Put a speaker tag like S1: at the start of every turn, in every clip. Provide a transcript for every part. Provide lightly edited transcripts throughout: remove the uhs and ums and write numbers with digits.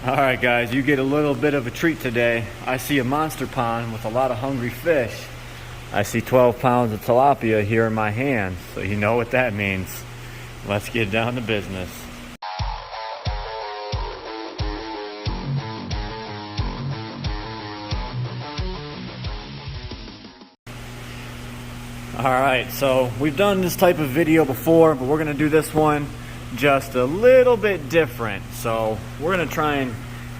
S1: Alright guys, you get a little bit of a treat today. I see a monster pond with a lot of hungry fish. I see 12 pounds of tilapia here in my hands, so you know what that means. Let's get down to business. Alright, so we've done this type of video before, but we're going to do this one just a little bit different. So we're going to try and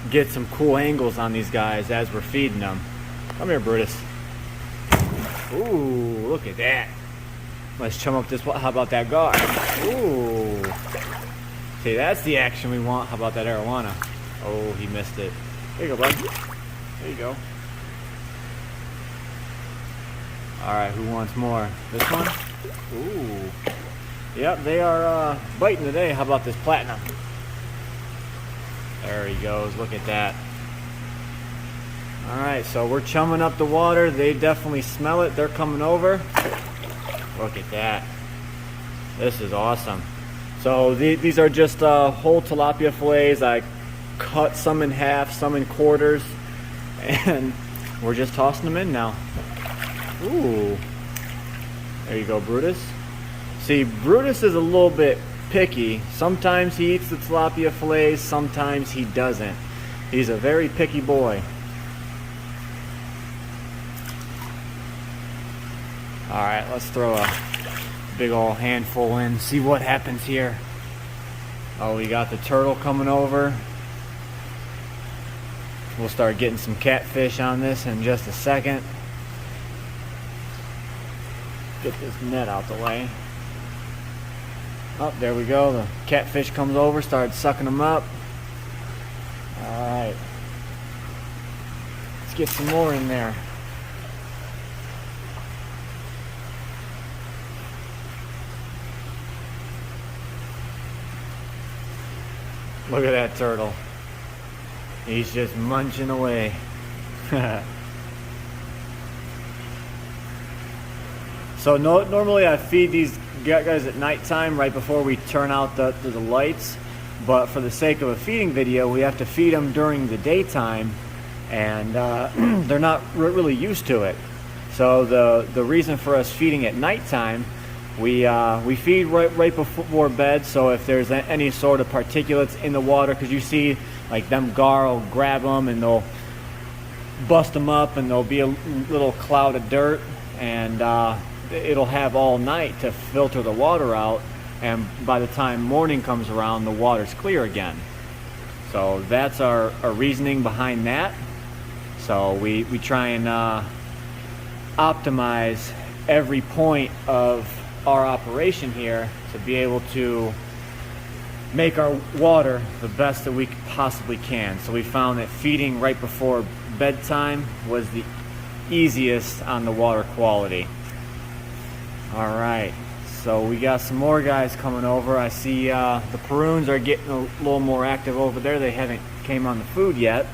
S1: get some cool angles on these guys as we're feeding them. Come here, Brutus. Ooh, look at that. Let's chum up this. How about that guard? Ooh. See, that's the action we want. How about that arowana? Oh, he missed it. There you go, bud. There you go. Alright, who wants more? This one? Ooh. Yep, they are biting today. How about this platinum? There he goes. Look at that. Alright, so we're chumming up the water. They definitely smell it. They're coming over. Look at that. This is awesome. So these are just whole tilapia fillets. I cut some in half, some in quarters, and we're just tossing them in now. Ooh. There you go, Brutus. See, Brutus is a little bit picky. Sometimes he eats the tilapia fillets, sometimes he doesn't. He's a very picky boy. Alright, let's throw a big old handful in, see what happens here. Oh, we got the turtle coming over. We'll start getting some catfish on this in just a second. Get this net out the way. Oh, there we go. The catfish comes over, starts sucking them up. Alright. Let's get some more in there. Look at that turtle. He's just munching away. So normally I feed these guys at nighttime right before we turn out the lights, but for the sake of a feeding video we have to feed them during the daytime, and they're not really used to it. So the reason for us feeding at nighttime, we feed right before bed, so if there's any sort of particulates in the water, because you see like them gar will grab them and they'll bust them up and there'll be a little cloud of dirt, and it'll have all night to filter the water out, and by the time morning comes around the water's clear again. So that's our reasoning behind that. So we try and optimize every point of our operation here to be able to make our water the best that we possibly can. So we found that feeding right before bedtime was the easiest on the water quality. Alright, so we got some more guys coming over. I see the paroons are getting a little more active over there. They haven't came on the food yet.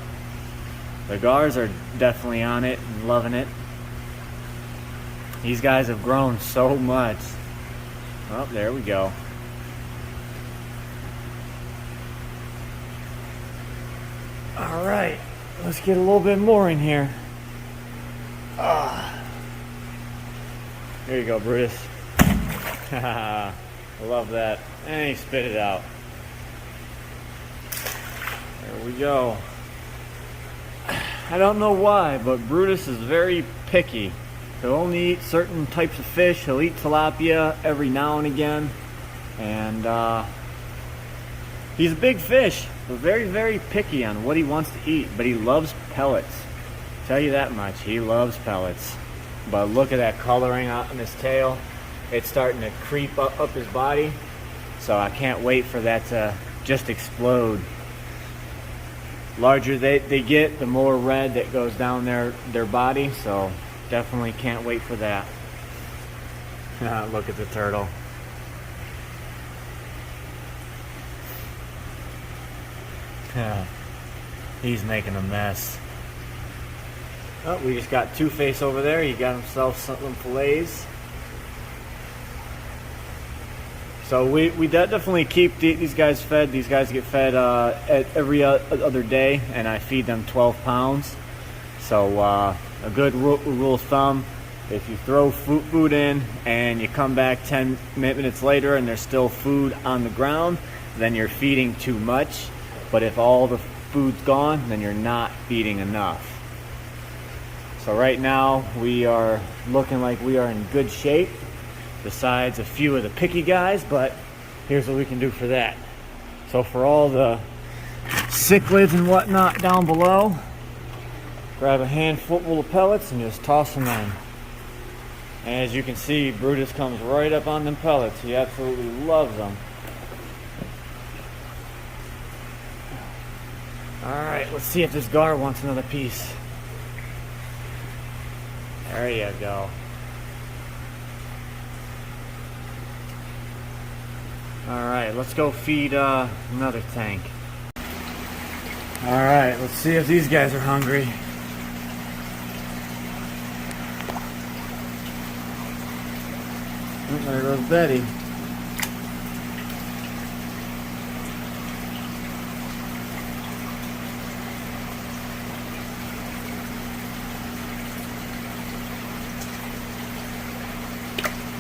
S1: The gars are definitely on it and loving it. These guys have grown so much. Oh, there we go. Alright, let's get a little bit more in here. There you go, Brutus. I love that. And he spit it out. There we go. I don't know why, but Brutus is very picky. He'll only eat certain types of fish. He'll eat tilapia every now and again. And he's a big fish, but very, very picky on what he wants to eat. But he loves pellets. Tell you that much. He loves pellets. But look at that coloring on his tail. It's starting to creep up his body. So I can't wait for that to just explode. Larger they get, the more red that goes down their body. So definitely can't wait for that. Look at the turtle. He's making a mess. Oh, we just got Two-Face over there. He got himself some fillets. So we definitely keep these guys fed. These guys get fed every other day, and I feed them 12 pounds. So a good rule of thumb, if you throw food in and you come back 10 minutes later and there's still food on the ground, then you're feeding too much. But if all the food's gone, then you're not feeding enough. So right now we are looking like we are in good shape, besides a few of the picky guys, but here's what we can do for that. So for all the cichlids and whatnot down below, grab a handful of pellets and just toss them in. And as you can see, Brutus comes right up on them pellets. He absolutely loves them. Alright, let's see if this gar wants another piece. There you go. Alright, let's go feed another tank. Alright, let's see if these guys are hungry. There goes Betty.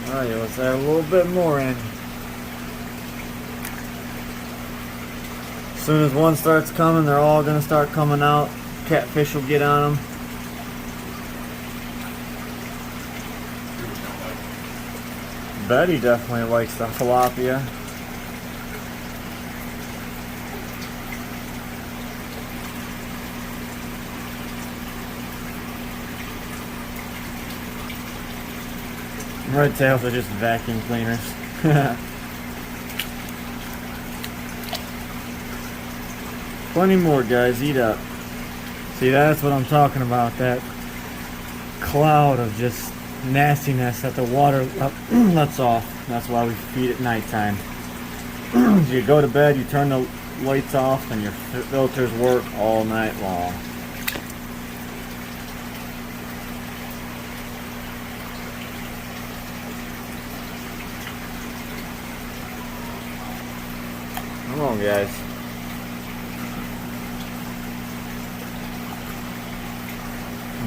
S1: Alright, let's add a little bit more in. As soon as one starts coming, they're all going to start coming out. Catfish will get on them. Betty definitely likes the tilapia. Red tails are just vacuum cleaners. Plenty more, guys. Eat up. See, that's what I'm talking about. That cloud of just nastiness that the water lets off. That's why we feed at nighttime. You go to bed, you turn the lights off, and your filters work all night long. Come on, guys.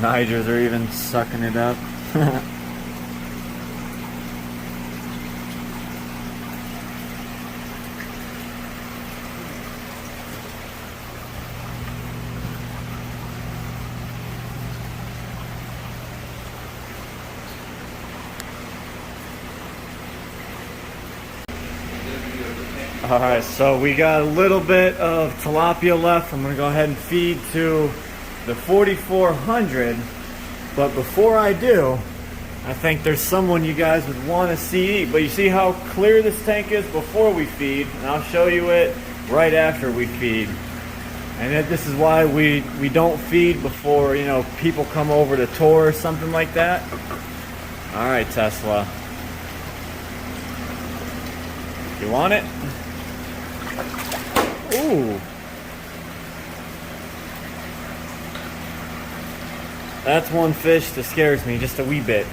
S1: Nigers are even sucking it up. Alright, so we got a little bit of tilapia left. I'm going to go ahead and feed to the 4400, but before I do, I think there's someone you guys would want to see. But you see how clear this tank is before we feed, and I'll show you it right after we feed. And this is why we don't feed before, you know, people come over to tour or something like that. Alright, Tesla. You want it? Ooh. That's one fish that scares me just a wee bit.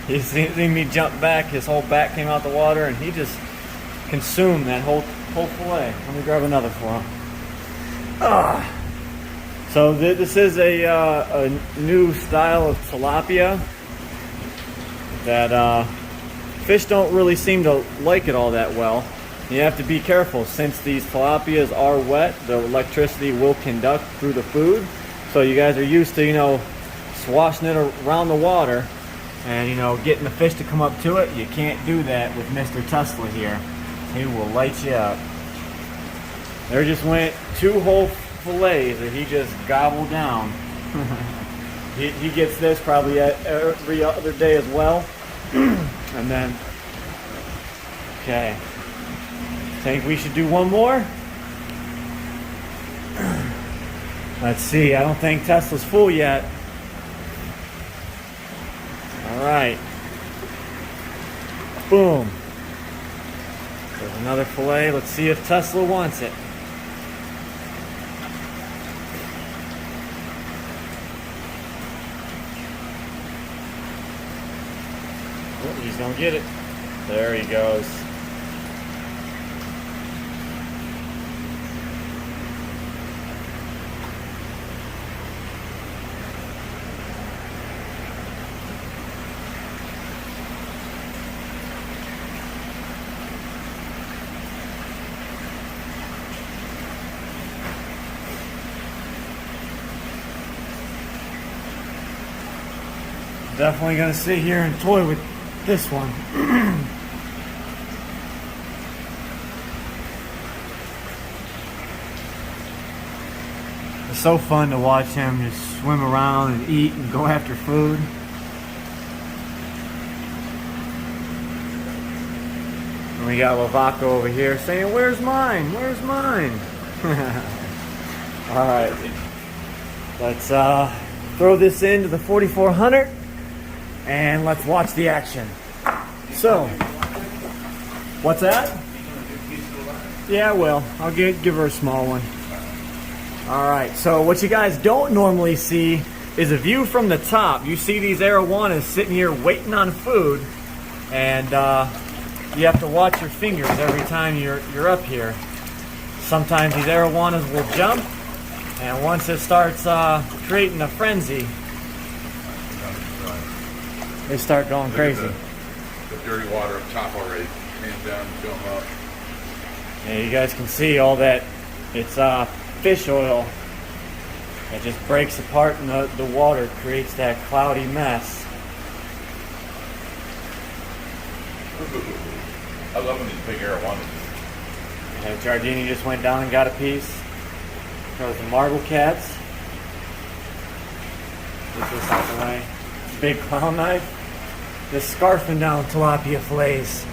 S1: You see me jump back, his whole back came out the water, and he just consumed that whole fillet. Let me grab another for him. So this is a new style of tilapia that fish don't really seem to like it all that well. You have to be careful, since these tilapias are wet, the electricity will conduct through the food. So you guys are used to, you know, swashing it around the water and, you know, getting the fish to come up to it. You can't do that with Mr. Tesla here. He will light you up. There just went 2 whole fillets that he just gobbled down. He gets this probably every other day as well. And then, okay. Think we should do one more? Let's see, I don't think Tesla's full yet. Alright. Boom. There's another fillet. Let's see if Tesla wants it. Oh, he's gonna get it. There he goes. Definitely gonna sit here and toy with this one. It's so fun to watch him just swim around and eat and go after food. And we got Lavaco over here saying, "Where's mine? Where's mine?" All right, let's throw this into the 4400 and let's watch the action. So, what's that? Yeah, I will. I'll give her a small one. All right, so what you guys don't normally see is a view from the top. You see these arowanas sitting here waiting on food, and you have to watch your fingers every time you're up here. Sometimes these arowanas will jump, and once it starts creating a frenzy, they start going crazy.
S2: The dirty water up top already came down and fill them up.
S1: Yeah, you guys can see all that. It's fish oil that just breaks apart in the water, creates that cloudy mess.
S2: I love when these big arowanas.
S1: And Giardini just went down and got a piece. Those the marble cats. Get this out the way. Big clown knife. Just scarfing down tilapia fillets.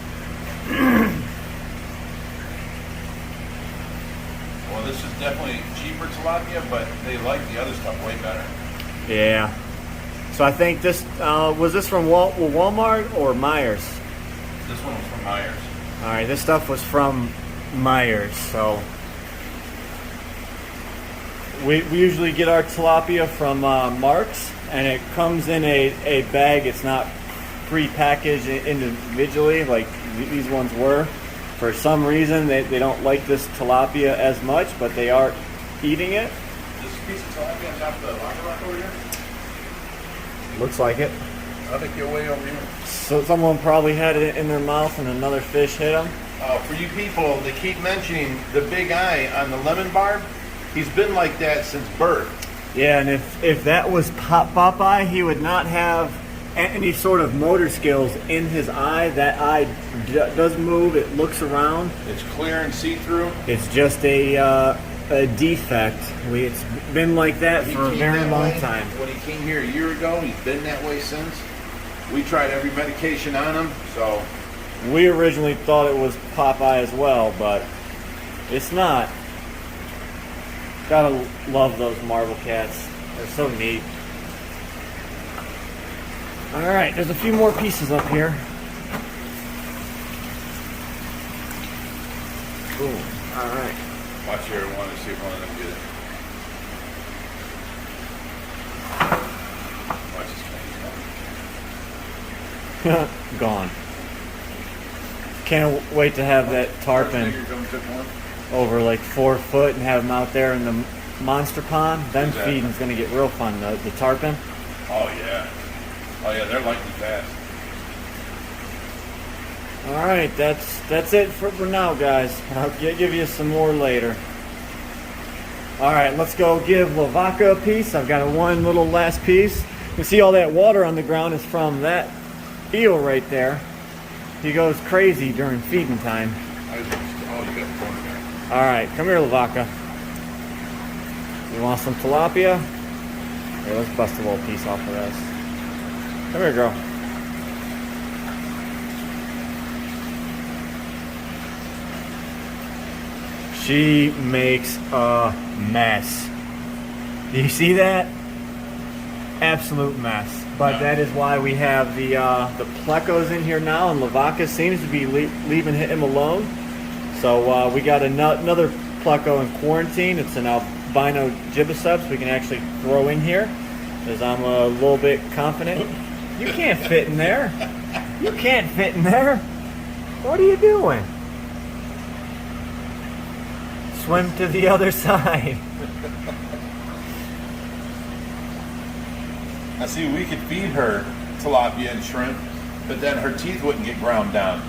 S2: Well, this is definitely cheaper tilapia, but they like the other stuff way better.
S1: Yeah. So I think this was this from Walmart or Myers?
S2: This one was from Myers.
S1: All right, this stuff was from Myers. So we usually get our tilapia from Mark's, and it comes in a bag. It's not pre-packaged individually like these ones were. For some reason, they don't like this tilapia as much, but they are eating it.
S2: This piece of tilapia on top of the lava rock over here?
S1: Looks like it.
S2: I think you're way over here.
S1: So someone probably had it in their mouth and another fish hit them.
S2: For you people, they keep mentioning the big eye on the lemon barb. He's been like that since birth.
S1: Yeah, and if that was Popeye, he would not have any sort of motor skills in his eye. That eye does move, it looks around.
S2: It's clear and see-through.
S1: It's just a defect. It's been like that for a very long time.
S2: When he came here a year ago, he's been that way since. We tried every medication on him, so.
S1: We originally thought it was Popeye as well, but it's not. Gotta love those marble cats. They're so neat. Alright, there's a few more pieces up here. Boom. Alright.
S2: Watch here, I want to see if one of them get it. Watch this.
S1: Gone. Can't wait to have that tarpon over like 4 foot and have them out there in the monster pond. Them feeding's gonna get real fun. The tarpon.
S2: Oh yeah. Oh yeah, they're lightning fast.
S1: All right, that's it for now, guys. I'll give you some more later. All right, let's go give Lavaca a piece. I've got one little last piece. You can see all that water on the ground is from that eel right there. He goes crazy during feeding time. All right, come here, Lavaca. You want some tilapia? Here, let's bust a little piece off of this. Come here, girl. She makes a mess. Do you see that? Absolute mess. But that is why we have the plecos in here now, and Lavaca seems to be leaving him alone. So we got another pleco in quarantine. It's an albino gibiceps we can actually throw in here, because I'm a little bit confident. You can't fit in there. You can't fit in there. What are you doing? Swim to the other side.
S2: Now see, we could feed her tilapia and shrimp, but then her teeth wouldn't get ground down.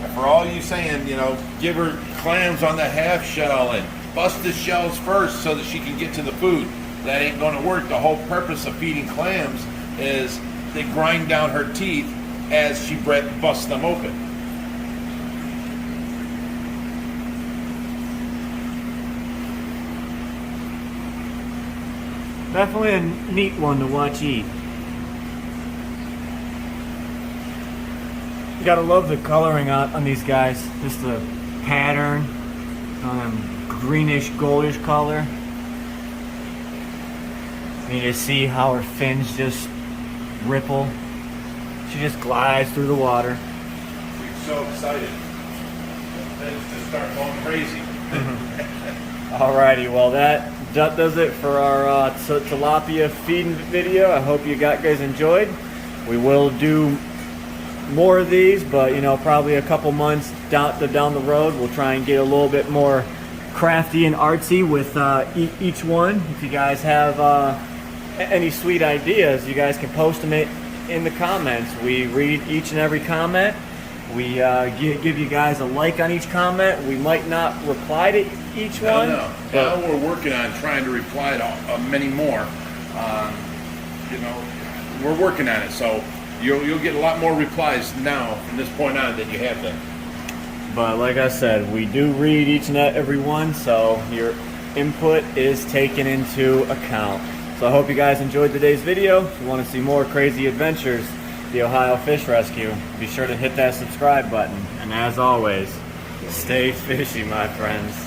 S2: And for all you saying, you know, give her clams on the half shell and bust the shells first so that she can get to the food. That ain't going to work. The whole purpose of feeding clams is they grind down her teeth as she busts them open.
S1: Definitely a neat one to watch eat. You gotta love the coloring on these guys. Just the pattern, greenish, goldish color. You just see how her fins just ripple. She just glides through the water.
S2: We're so excited. Things just start going crazy.
S1: Alrighty, well that does it for our tilapia feeding video. I hope you guys enjoyed. We will do more of these, but you know, probably a couple months down the road, we'll try and get a little bit more crafty and artsy with each one. If you guys have any sweet ideas, you guys can post them in the comments. We read each and every comment. We give you guys a like on each comment. We might not reply to each one.
S2: No. Now we're working on trying to reply to many more. You know, we're working on it, so you'll get a lot more replies now from this point on than you have been.
S1: But like I said, we do read each and every one, so your input is taken into account. So I hope you guys enjoyed today's video. If you want to see more crazy adventures, the Ohio Fish Rescue, be sure to hit that subscribe button. And as always, stay fishy, my friends.